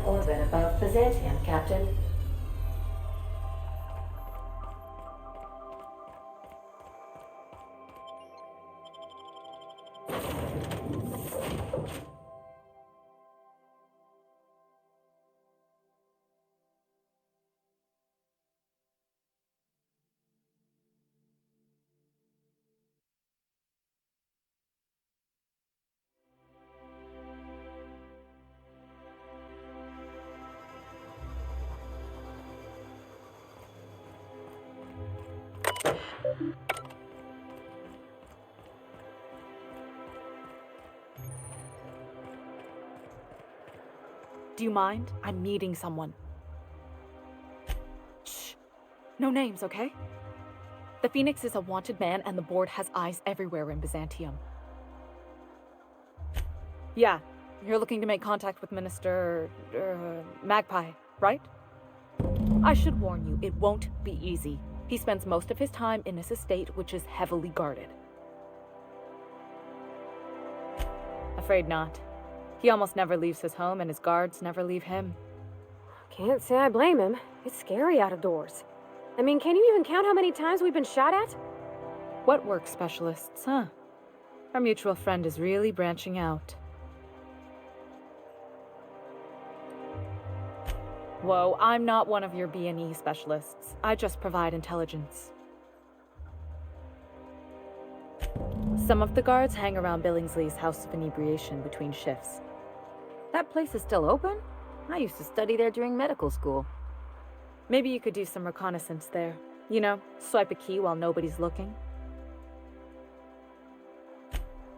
orbit above Byzantium, Captain. Do you mind? I'm meeting someone. Shh. No names, okay? The Phoenix is a wanted man and the board has eyes everywhere in Byzantium. Yeah, you're looking to make contact with Minister... Magpie, right? I should warn you, it won't be easy. He spends most of his time in his estate, which is heavily guarded. Afraid not. He almost never leaves his home, and his guards never leave him. Can't say I blame him. It's scary out of doors. I mean, can you even count how many times we've been shot at? What work specialists, huh? Our mutual friend is really branching out. Whoa, I'm not one of your B&E specialists. I just provide intelligence. Some of the guards hang around Billingsley's House of Inebriation between shifts. That place is still open? I used to study there during medical school. Maybe you could do some reconnaissance there. You know, swipe a key while nobody's looking.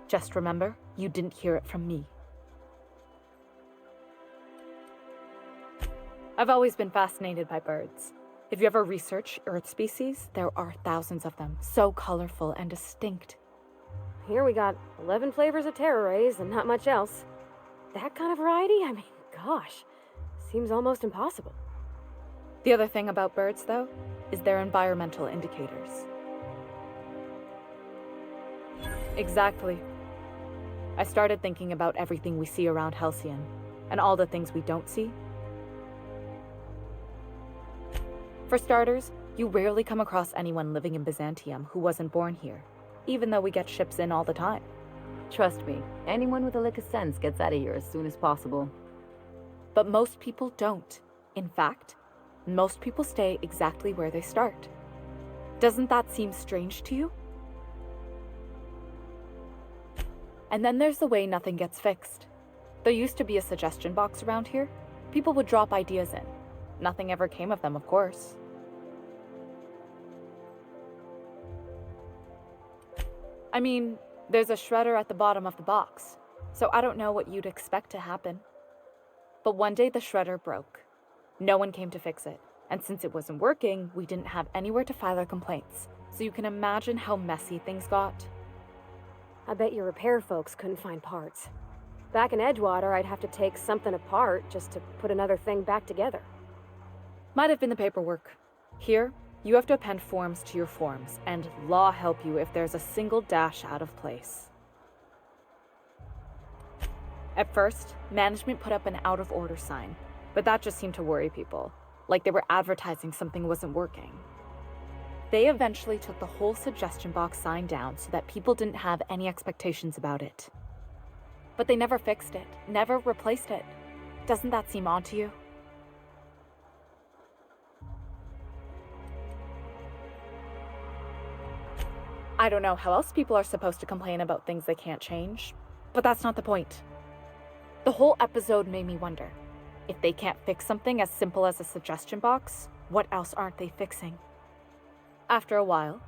Just remember, you didn't hear it from me. I've always been fascinated by birds. If you ever research Earth species, there are thousands of them, so colorful and distinct. Here we got 11 flavors of terror rays and not much else. That kind of variety? I mean, gosh, seems almost impossible. The other thing about birds, though, is their environmental indicators. Exactly. I started thinking about everything we see around Halcyon, and all the things we don't see. For starters, you rarely come across anyone living in Byzantium who wasn't born here, even though we get ships in all the time. Trust me, anyone with a lick of sense gets out of here as soon as possible. But most people don't. In fact, most people stay exactly where they start. Doesn't that seem strange to you? And then there's the way nothing gets fixed. There used to be a suggestion box around here. People would drop ideas in. Nothing ever came of them, of course. I mean, there's a shredder at the bottom of the box, so I don't know what you'd expect to happen. But one day the shredder broke. No one came to fix it, and since it wasn't working, we didn't have anywhere to file our complaints, so you can imagine how messy things got. I bet your repair folks couldn't find parts. Back in Edgewater, I'd have to take something apart just to put another thing back together. Might have been the paperwork. Here, you have to append forms to your forms, and law help you if there's a single dash out of place. At first, management put up an out-of-order sign, but that just seemed to worry people, like they were advertising something wasn't working. They eventually took the whole suggestion box sign down so that people didn't have any expectations about it. But they never fixed it, never replaced it. Doesn't that seem odd to you? I don't know how else people are supposed to complain about things they can't change, but that's not the point. The whole episode made me wonder, if they can't fix something as simple as a suggestion box, what else aren't they fixing? After a while,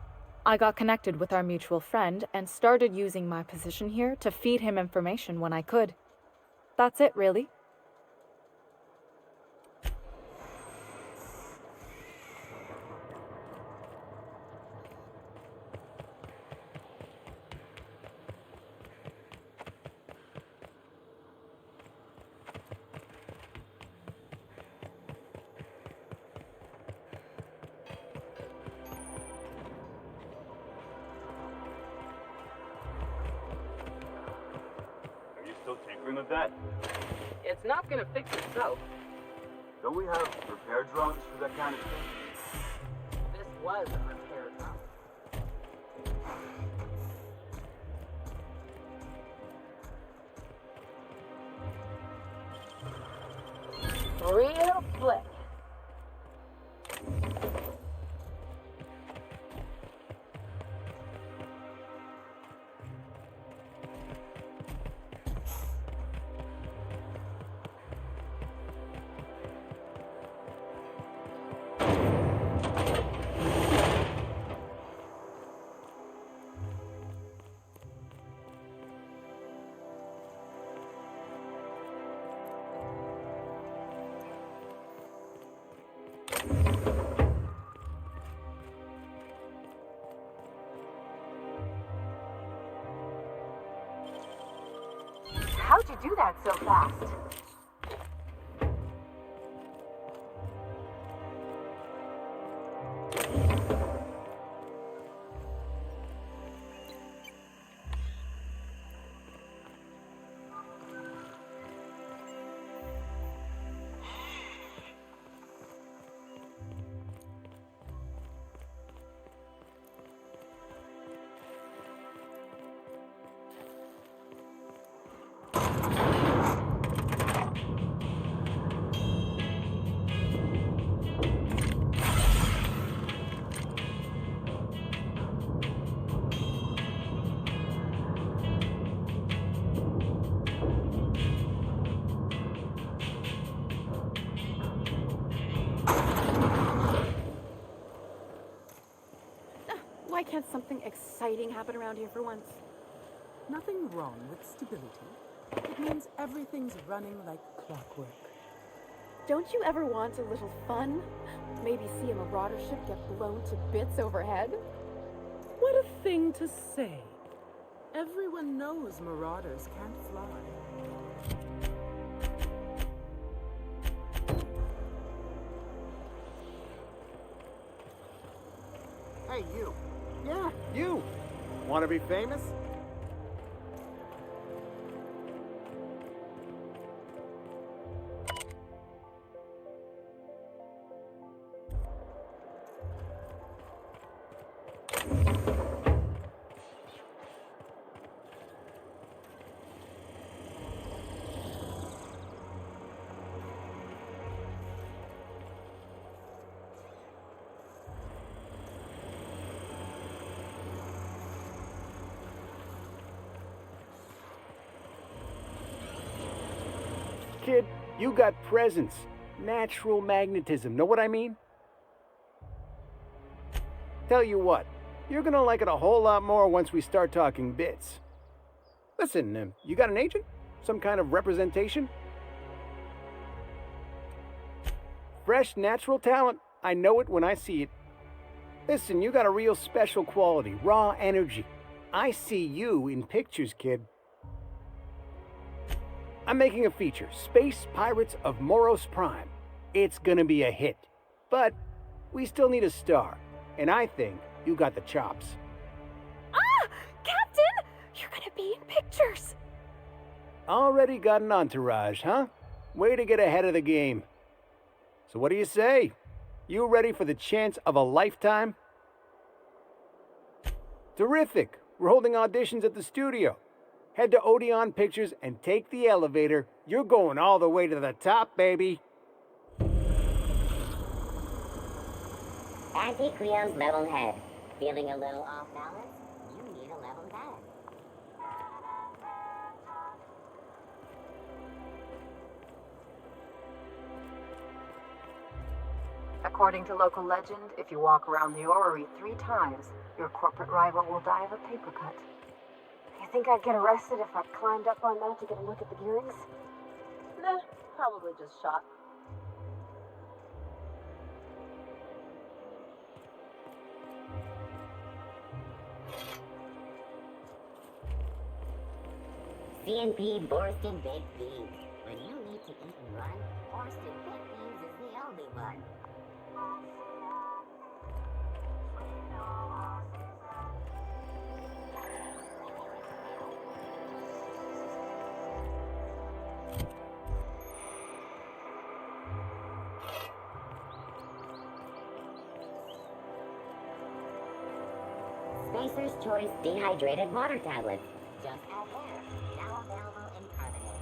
I got connected with our mutual friend and started using my position here to feed him information when I could. That's it, really. Still tinkering with that? It's not gonna fix itself. Don't we have repair drones for that kind of thing? This was a repair drone. Real slick. How'd you do that so fast? Why can't something exciting happen around here for once? Nothing wrong with stability. It means everything's running like clockwork. Don't you ever want a little fun? Maybe see a marauder ship get blown to bits overhead? What a thing to say. Everyone knows marauders can't fly. Hey, you. Yeah, you. Want to be famous? Kid, you got presence. Natural magnetism. Know what I mean? Tell you what, you're gonna like it a whole lot more once we start talking bits. Listen, you got an agent? Some kind of representation? Fresh, natural talent. I know it when I see it. Listen, you got a real special quality, raw energy. I see you in pictures, kid. I'm making a feature, Space Pirates of Moros Prime. It's gonna be a hit. But we still need a star, and I think you got the chops. Ah! Captain! You're gonna be in pictures! Already got an entourage, huh? Way to get ahead of the game. So what do you say? You ready for the chance of a lifetime? Terrific! We're holding auditions at the studio. Head to Odeon Pictures and take the elevator. You're going all the way to the top, baby. Anti-Creon's level head. Feeling a little off balance? You need a level head. According to local legend, if you walk around the orrery 3 times, your corporate rival will die of a paper cut. You think I'd get arrested if I climbed up on that to get a look at the gearings? Nah, probably just shot. CNP Borsted Baked Beans. When you need to eat and run, Borsted Baked Beans is the only one. Spacer's Choice Dehydrated Water Tablets. Just add air. Now available in carbonated.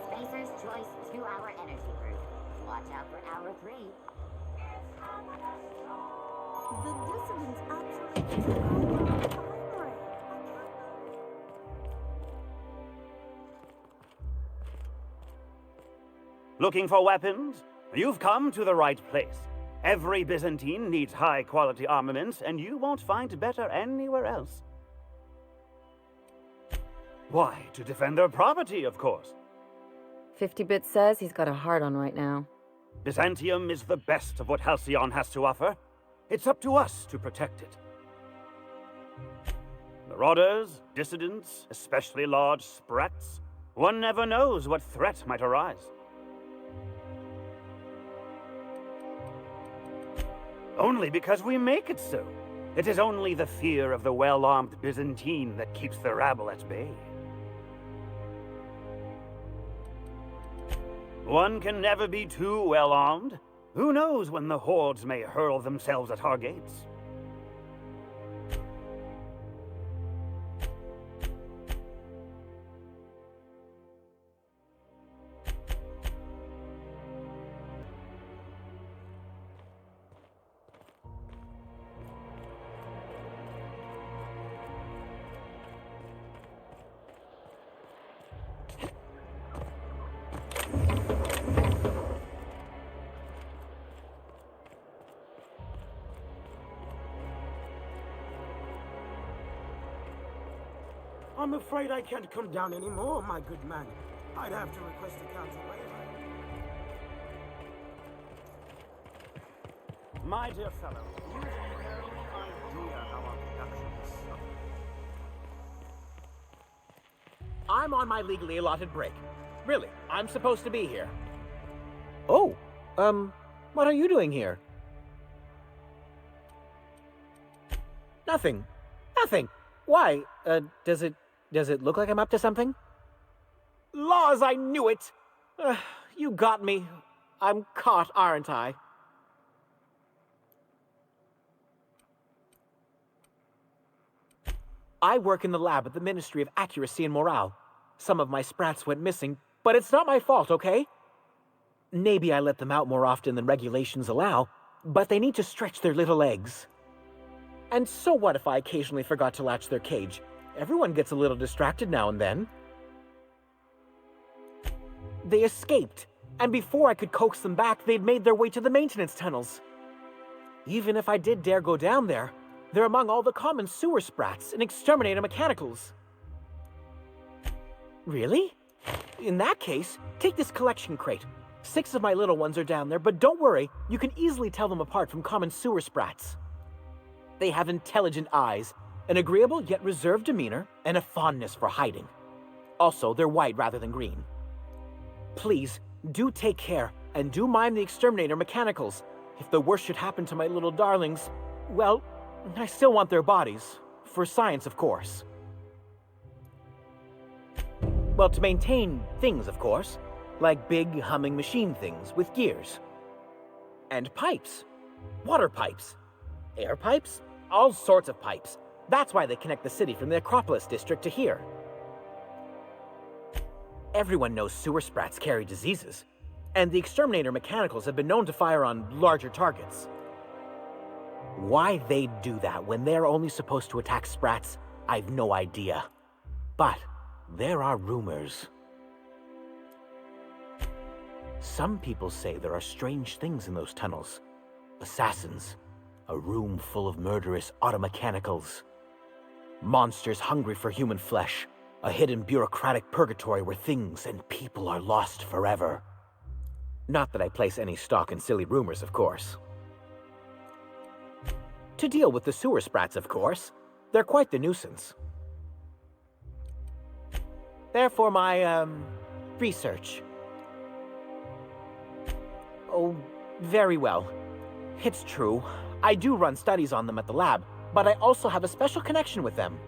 Spacer's Choice 2-Hour Energy Brew. Watch out for hour 3. The dissidents actually took over the library. Looking for weapons? You've come to the right place. Every Byzantine needs high-quality armaments, and you won't find better anywhere else. Why, to defend their property, of course. 50-Bit says he's got a hard on right now. Byzantium is the best of what Halcyon has to offer. It's up to us to protect it. Marauders, dissidents, especially large sprats. One never knows what threat might arise. Only because we make it so. It is only the fear of the well-armed Byzantine that keeps the rabble at bay. One can never be too well-armed. Who knows when the hordes may hurl themselves at our gates? I'm afraid I can't come down anymore, my good man. I'd have to request a council waiver. My dear fellow, you have no idea how our production is suffering. I'm on my legally allotted break. Really, I'm supposed to be here. Oh, what are you doing here? Nothing. Nothing. Why? Does it look like I'm up to something? Laws, I knew it! You got me. I'm caught, aren't I? I work in the lab at the Ministry of Accuracy and Morale. Some of my sprats went missing, but it's not my fault, okay? Maybe I let them out more often than regulations allow, but they need to stretch their little legs. And so what if I occasionally forgot to latch their cage? Everyone gets a little distracted now and then. They escaped, and before I could coax them back, they'd made their way to the maintenance tunnels. Even if I did dare go down there, they're among all the common sewer sprats and exterminator mechanicals. Really? In that case, take this collection crate. 6 of my little ones are down there, but don't worry, you can easily tell them apart from common sewer sprats. They have intelligent eyes, an agreeable yet reserved demeanor, and a fondness for hiding. Also, they're white rather than green. Please, do take care, and do mind the exterminator mechanicals. If the worst should happen to my little darlings, well, I still want their bodies. For science, of course. Well, to maintain things, of course. Like big, humming machine things with gears. And pipes. Water pipes. Air pipes? All sorts of pipes. That's why they connect the city from the Acropolis district to here. Everyone knows sewer sprats carry diseases, and the exterminator mechanicals have been known to fire on larger targets. Why they'd do that when they're only supposed to attack sprats, I've no idea. But there are rumors. Some people say there are strange things in those tunnels. Assassins, a room full of murderous automechanicals. Monsters hungry for human flesh, a hidden bureaucratic purgatory where things and people are lost forever. Not that I place any stock in silly rumors, of course. To deal with the sewer sprats, of course. They're quite the nuisance. Therefore, my, research. Oh, very well. It's true. I do run studies on them at the lab, but I also have a special connection with them.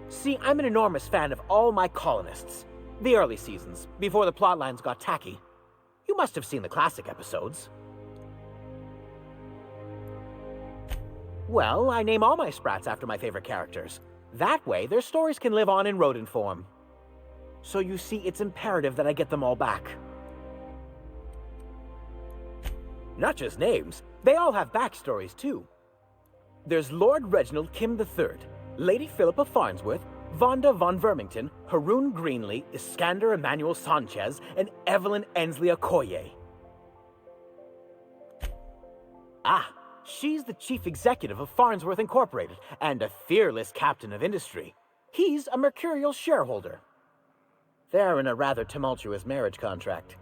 See, I'm an enormous fan of all my colonists. The early seasons, before the plotlines got tacky. You must have seen the classic episodes. Well, I name all my sprats after my favorite characters. That way, their stories can live on in rodent form. So you see, it's imperative that I get them all back. Not just names, they all have backstories too. There's Lord Reginald Kim III, Lady Philippa Farnsworth, Vonda von Vermington, Haroon Greenlee, Iskander Emmanuel Sanchez, and Evelyn Ensley Okoye. Ah, she's the chief executive of Farnsworth Incorporated and a fearless captain of industry. He's a mercurial shareholder. They're in a rather tumultuous marriage contract.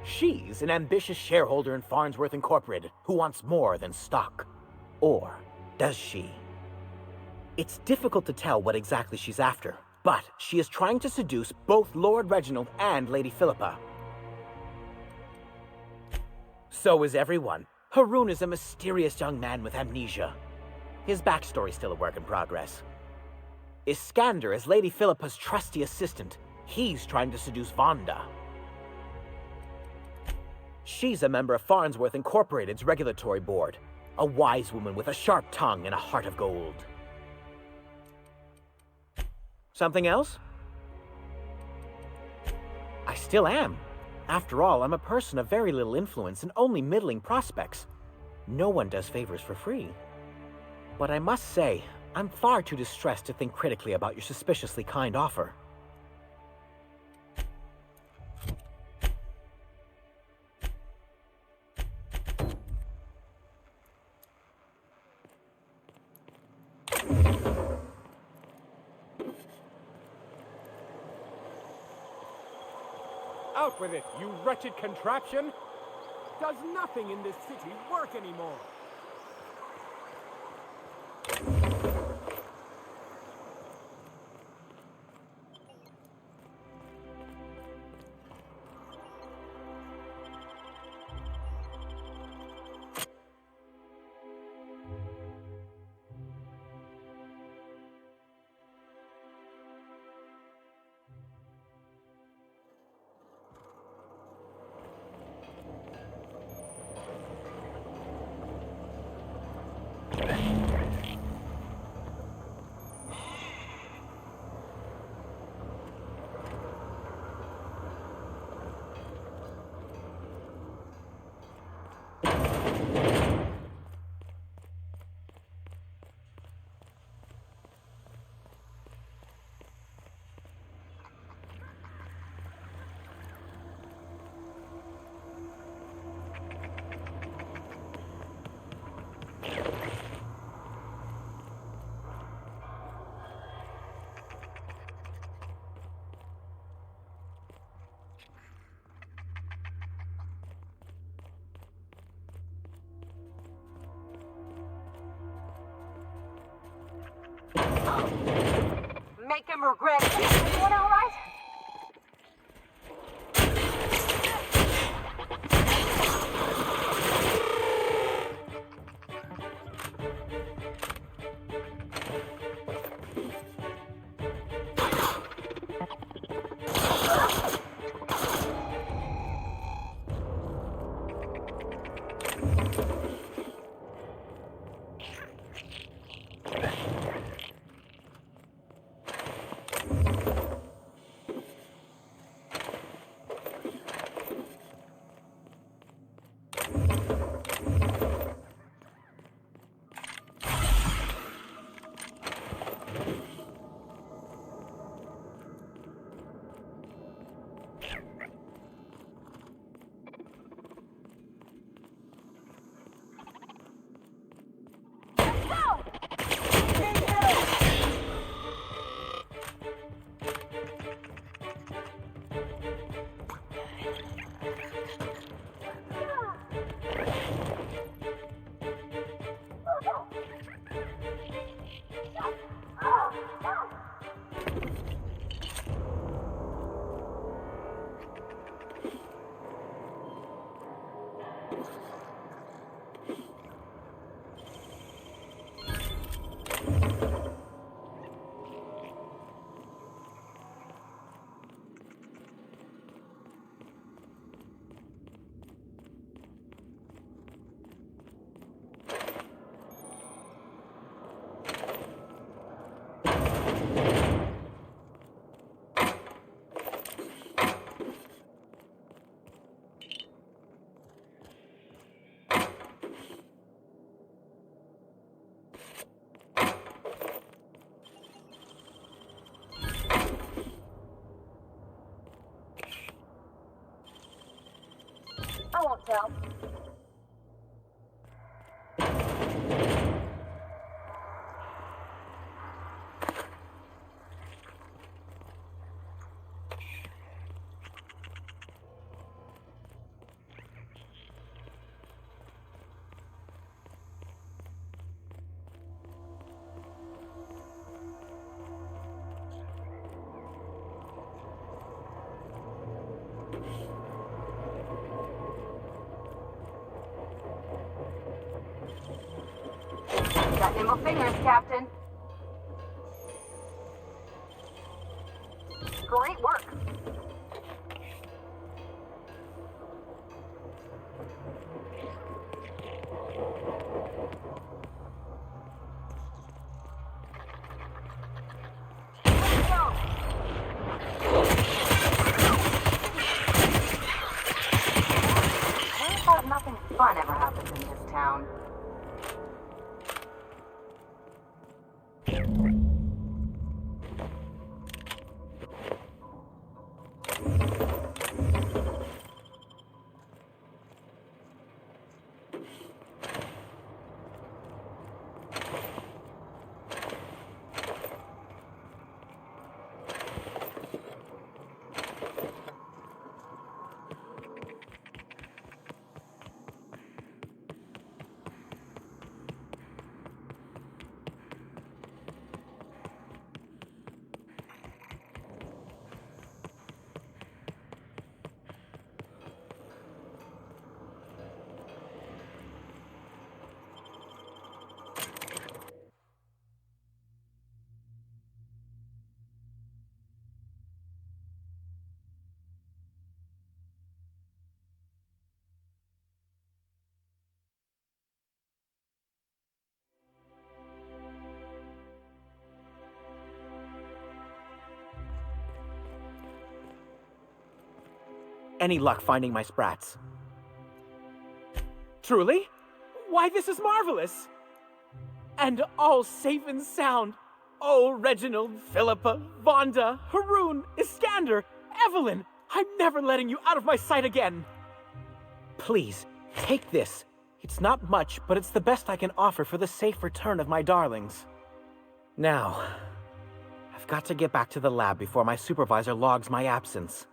She's an ambitious shareholder in Farnsworth Incorporated who wants more than stock. Or does she? It's difficult to tell what exactly she's after, but she is trying to seduce both Lord Reginald and Lady Philippa. So is everyone. Haroon is a mysterious young man with amnesia. His backstory's still a work in progress. Iskander is Lady Philippa's trusty assistant. He's trying to seduce Vonda. She's a member of Farnsworth Incorporated's regulatory board. A wise woman with a sharp tongue and a heart of gold. Something else? I still am. After all, I'm a person of very little influence and only middling prospects. No one does favors for free. But I must say, I'm far too distressed to think critically about your suspiciously kind offer. Out with it, you wretched contraption! Does nothing in this city work anymore? Make him regret it. What, all right? I won't tell. Got nimble fingers, Captain. Great work. Let's go. I thought nothing fun ever happens in this town. Any luck finding my sprats? Truly? Why, this is marvelous! And all safe and sound. Oh, Reginald, Philippa, Vonda, Haroon, Iskander, Evelyn, I'm never letting you out of my sight again. Please, take this. It's not much, but it's the best I can offer for the safe return of my darlings. Now, I've got to get back to the lab before my supervisor logs my absence.